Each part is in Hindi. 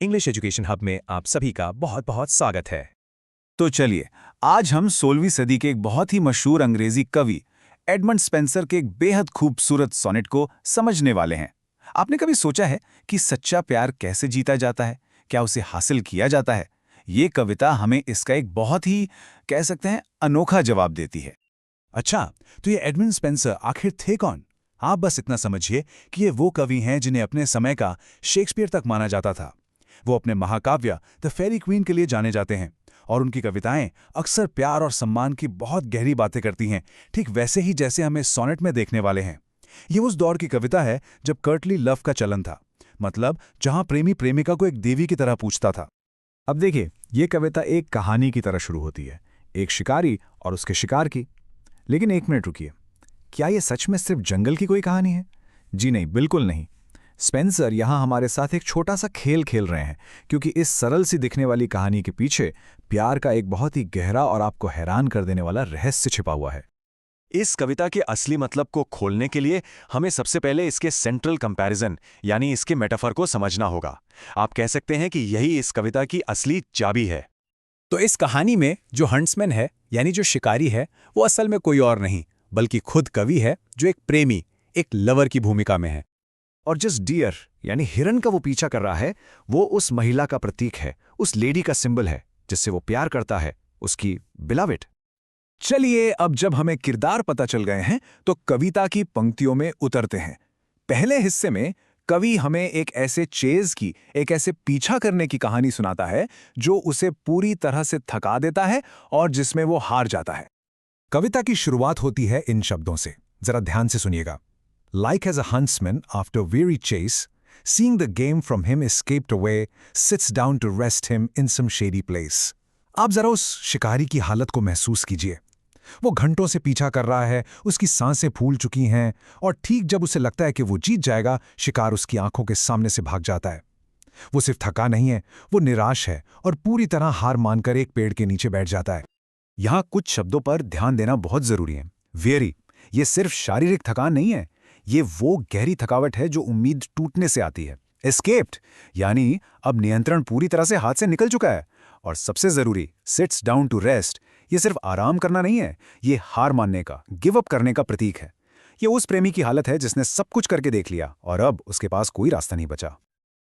इंग्लिश एजुकेशन हब में आप सभी का बहुत बहुत स्वागत है। तो चलिए, आज हम 16वीं सदी के एक बहुत ही मशहूर अंग्रेजी कवि एडमंड स्पेंसर के एक बेहद खूबसूरत सोनेट को समझने वाले हैं। आपने कभी सोचा है कि सच्चा प्यार कैसे जीता जाता है, क्या उसे हासिल किया जाता है? ये कविता हमें इसका एक बहुत ही, कह सकते हैं, अनोखा जवाब देती है। अच्छा, तो ये एडमंड स्पेंसर आखिर थे कौन? आप बस इतना समझिए कि ये वो कवि हैं जिन्हें अपने समय का शेक्सपियर तक माना जाता था। वो अपने महाकाव्य द फेरी क्वीन के लिए जाने जाते हैं और उनकी कविताएं अक्सर प्यार और सम्मान की बहुत गहरी बातें करती हैं, ठीक वैसे ही जैसे हमें सोनेट में देखने वाले हैं। ये उस दौर की कविता है जब कर्टली लव का चलन था, मतलब जहां प्रेमी प्रेमिका को एक देवी की तरह पूछता था। अब देखिए, ये कविता एक कहानी की तरह शुरू होती है, एक शिकारी और उसके शिकार की। लेकिन एक मिनट रुकिए, क्या ये सच में सिर्फ जंगल की कोई कहानी है? जी नहीं, बिल्कुल नहीं। स्पेंसर यहाँ हमारे साथ एक छोटा सा खेल खेल रहे हैं, क्योंकि इस सरल सी दिखने वाली कहानी के पीछे प्यार का एक बहुत ही गहरा और आपको हैरान कर देने वाला रहस्य छिपा हुआ है। इस कविता के असली मतलब को खोलने के लिए हमें सबसे पहले इसके सेंट्रल कंपैरिजन यानी इसके मेटाफर को समझना होगा। आप कह सकते हैं कि यही इस कविता की असली चाबी है। तो इस कहानी में जो हंट्समैन है यानी जो शिकारी है, वो असल में कोई और नहीं बल्कि खुद कवि है, जो एक प्रेमी, एक लवर की भूमिका में है। और जिस डियर यानी हिरन का वो पीछा कर रहा है, वो उस महिला का प्रतीक है, उस लेडी का सिंबल है जिससे वो प्यार करता है, उसकी बिलावेड। चलिए, अब जब हमें किरदार पता चल गए हैं तो कविता की पंक्तियों में उतरते हैं। पहले हिस्से में कवि हमें एक ऐसे चेज की, एक ऐसे पीछा करने की कहानी सुनाता है जो उसे पूरी तरह से थका देता है और जिसमें वो हार जाता है। कविता की शुरुआत होती है इन शब्दों से, जरा ध्यान से सुनिएगा। Like as a huntsman after weary chase, seeing the game from him escaped away, sits down to rest him in some shady place. आप जरा उस शिकारी की हालत को महसूस कीजिए। वो घंटों से पीछा कर रहा है, उसकी सांसें फूल चुकी हैं, और ठीक जब उसे लगता है कि वो जीत जाएगा, शिकार उसकी आंखों के सामने से भाग जाता है। वो सिर्फ थका नहीं है, वो निराश है और पूरी तरह हार मानकर एक पेड़ के नीचे बैठ जाता है। यहाँ कुछ शब्दों पर ध्यान देना बहुत जरूरी है। वेरी, ये सिर्फ शारीरिक थकान नहीं है, ये वो गहरी थकावट है जो उम्मीद टूटने से आती है। एस्केप्ड यानी अब नियंत्रण पूरी तरह से हाथ से निकल चुका है। और सबसे जरूरी, सिट्स डाउन टू रेस्ट, ये सिर्फ आराम करना नहीं है, ये हार मानने का, गिव अप करने का प्रतीक है। ये उस प्रेमी की हालत है जिसने सब कुछ करके देख लिया और अब उसके पास कोई रास्ता नहीं बचा।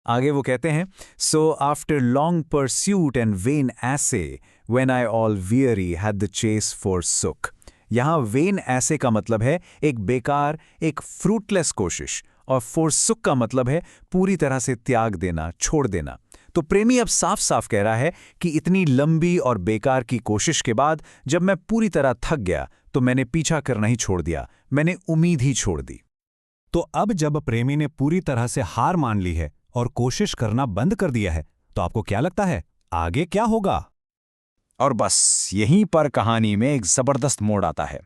आगे वो कहते हैं, so after long pursuit and vain ऐसे, when I all weary had the chase for sukh. यहाँ वेन ऐसे का मतलब है एक बेकार, एक फ्रूटलेस कोशिश, और फोरसुक का मतलब है पूरी तरह से त्याग देना, छोड़ देना। तो प्रेमी अब साफ साफ कह रहा है कि इतनी लंबी और बेकार की कोशिश के बाद जब मैं पूरी तरह थक गया तो मैंने पीछा करना ही छोड़ दिया, मैंने उम्मीद ही छोड़ दी। तो अब जब प्रेमी ने पूरी तरह से हार मान ली है और कोशिश करना बंद कर दिया है, तो आपको क्या लगता है आगे क्या होगा? और बस यहीं पर कहानी में एक जबरदस्त मोड़ आता है।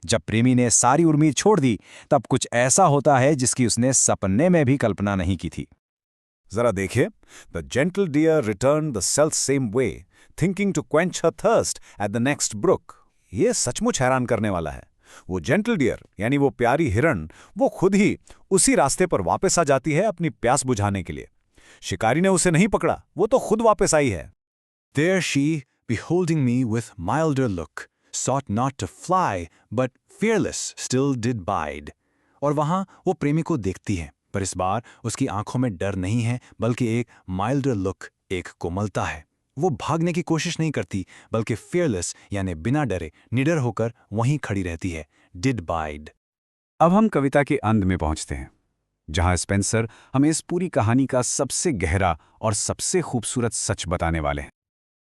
जब प्रेमी ने सारी उम्मीद छोड़ दी, तब कुछ ऐसा होता है जिसकी उसने सपने में भी कल्पना नहीं की थी। जरा देखिए, the gentle deer return the self same way, thinking to quench her thirst at the next brook. ये सचमुच हैरान करने वाला है। वो जेंटल डियर यानी वो प्यारी हिरन, वो खुद ही उसी रास्ते पर वापस आ जाती है अपनी प्यास बुझाने के लिए। शिकारी ने उसे नहीं पकड़ा, वो तो खुद वापस आई है। There she, beholding me with milder look, sought not to fly, but fearless still did bide. और वहां वो प्रेमी को देखती है, पर इस बार उसकी आंखों में डर नहीं है, बल्कि एक माइल्डर लुक, एक कोमलता है। वो भागने की कोशिश नहीं करती, बल्कि fearless यानी बिना डरे, निडर होकर वहीं खड़ी रहती है। Did bide. अब हम कविता के अंत में पहुंचते हैं, जहां स्पेंसर हमें इस पूरी कहानी का सबसे गहरा और सबसे खूबसूरत सच बताने वाले हैं।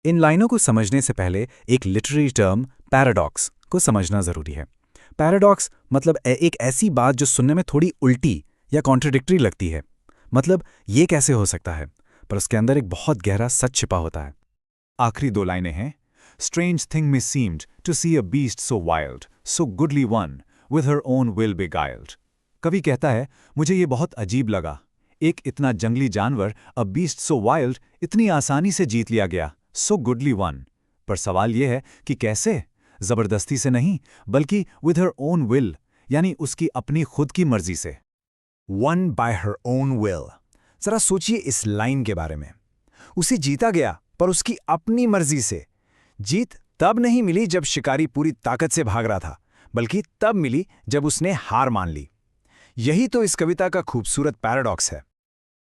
इन लाइनों को समझने से पहले एक लिटरेरी टर्म पैराडॉक्स को समझना जरूरी है। पैराडॉक्स मतलब एक ऐसी बात जो सुनने में थोड़ी उल्टी या कॉन्ट्रडिक्टरी लगती है। मतलब ये कैसे हो सकता है, पर उसके अंदर एक बहुत गहरा सच छिपा होता है। आखिरी दो लाइनें हैं, strange thing me seemed to see a beast so wild, so goodly one, with her own will beguiled. कवि कहता है, मुझे ये बहुत अजीब लगा, एक इतना जंगली जानवर, a beast so wild, इतनी आसानी से जीत लिया गया, so goodly one. पर सवाल यह है कि कैसे? जबरदस्ती से नहीं, बल्कि with her own will, यानी उसकी अपनी खुद की मर्जी से। Won by her own will. जरा सोचिए इस लाइन के बारे में। उसे जीता गया, पर उसकी अपनी मर्जी से। जीत तब नहीं मिली जब शिकारी पूरी ताकत से भाग रहा था, बल्कि तब मिली जब उसने हार मान ली। यही तो इस कविता का खूबसूरत पैराडॉक्स है।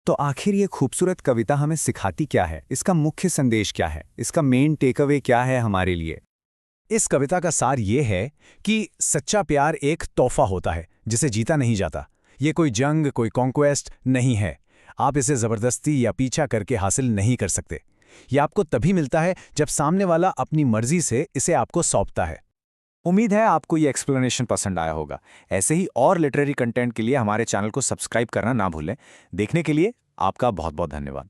तो आखिर ये खूबसूरत कविता हमें सिखाती क्या है? इसका मुख्य संदेश क्या है? इसका मेन टेकअवे क्या है हमारे लिए? इस कविता का सार ये है कि सच्चा प्यार एक तोहफा होता है जिसे जीता नहीं जाता। ये कोई जंग, कोई कॉन्क्वेस्ट नहीं है। आप इसे जबरदस्ती या पीछा करके हासिल नहीं कर सकते। ये आपको तभी मिलता है जब सामने वाला अपनी मर्जी से इसे आपको सौंपता है। उम्मीद है आपको ये एक्सप्लेनेशन पसंद आया होगा। ऐसे ही और लिटरेरी कंटेंट के लिए हमारे चैनल को सब्सक्राइब करना ना भूलें। देखने के लिए आपका बहुत बहुत धन्यवाद।